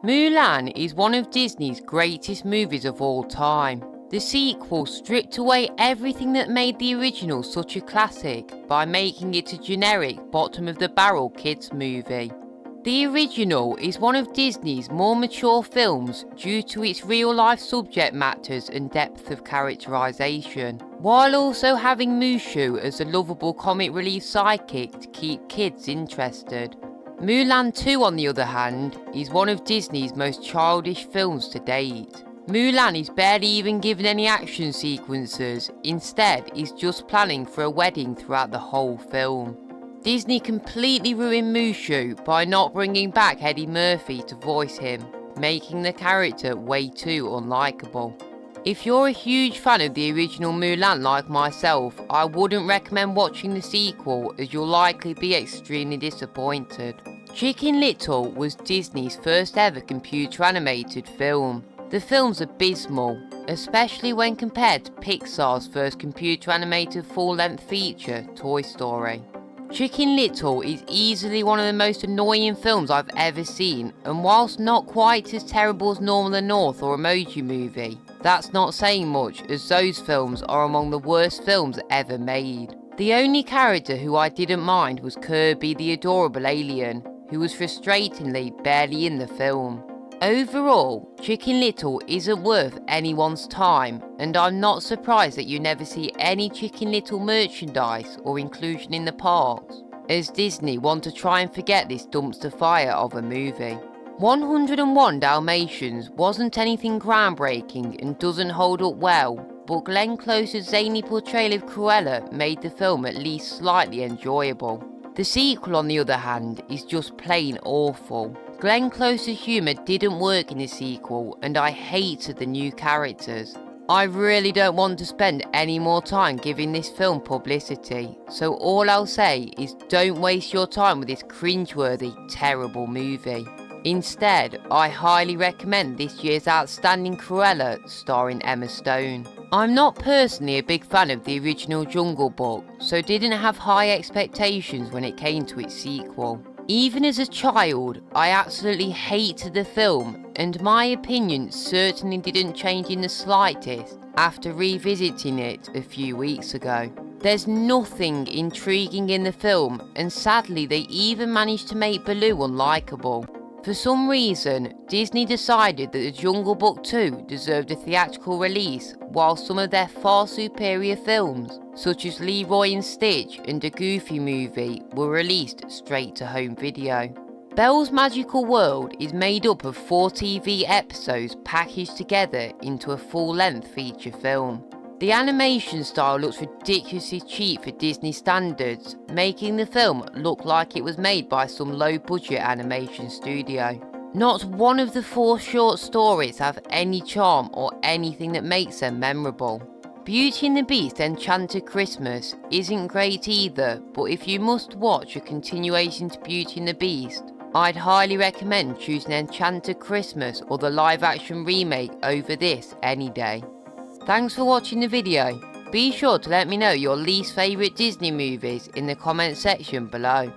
Mulan is one of Disney's greatest movies of all time. The sequel stripped away everything that made the original such a classic by making it a generic bottom-of-the-barrel kids movie. The original is one of Disney's more mature films due to its real-life subject matters and depth of characterization, while also having Mushu as a lovable comic relief sidekick to keep kids interested. Mulan 2, on the other hand, is one of Disney's most childish films to date. Mulan is barely even given any action sequences, instead is just planning for a wedding throughout the whole film. Disney completely ruined Mushu by not bringing back Eddie Murphy to voice him, making the character way too unlikable. If you're a huge fan of the original Mulan like myself, I wouldn't recommend watching the sequel as you'll likely be extremely disappointed. Chicken Little was Disney's first ever computer animated film. The film's abysmal, especially when compared to Pixar's first computer animated full-length feature, Toy Story. Chicken Little is easily one of the most annoying films I've ever seen, and whilst not quite as terrible as Normal the North or Emoji Movie, that's not saying much as those films are among the worst films ever made. The only character who I didn't mind was Kirby the adorable alien, who was frustratingly barely in the film. Overall, Chicken Little isn't worth anyone's time, and I'm not surprised that you never see any Chicken Little merchandise or inclusion in the parks, as Disney want to try and forget this dumpster fire of a movie. 101 Dalmatians wasn't anything groundbreaking and doesn't hold up well, but Glenn Close's zany portrayal of Cruella made the film at least slightly enjoyable. The sequel, on the other hand, is just plain awful. Glenn Close's humour didn't work in the sequel, and I hated the new characters. I really don't want to spend any more time giving this film publicity, so all I'll say is don't waste your time with this cringeworthy, terrible movie. Instead, I highly recommend this year's outstanding Cruella starring Emma Stone. I'm not personally a big fan of the original Jungle Book, so didn't have high expectations when it came to its sequel. Even as a child, I absolutely hated the film, and my opinion certainly didn't change in the slightest after revisiting it a few weeks ago. There's nothing intriguing in the film, and sadly they even managed to make Baloo unlikable. For some reason, Disney decided that The Jungle Book 2 deserved a theatrical release, while some of their far superior films, such as Leroy and Stitch and The Goofy Movie, were released straight to home video. Belle's Magical World is made up of 4 TV episodes packaged together into a full-length feature film. The animation style looks ridiculously cheap for Disney standards, making the film look like it was made by some low-budget animation studio. Not one of the 4 short stories have any charm or anything that makes them memorable. Beauty and the Beast Enchanted Christmas isn't great either, but if you must watch a continuation to Beauty and the Beast, I'd highly recommend choosing Enchanted Christmas or the live-action remake over this any day. Thanks for watching the video. Be sure to let me know your least favourite Disney movies in the comment section below.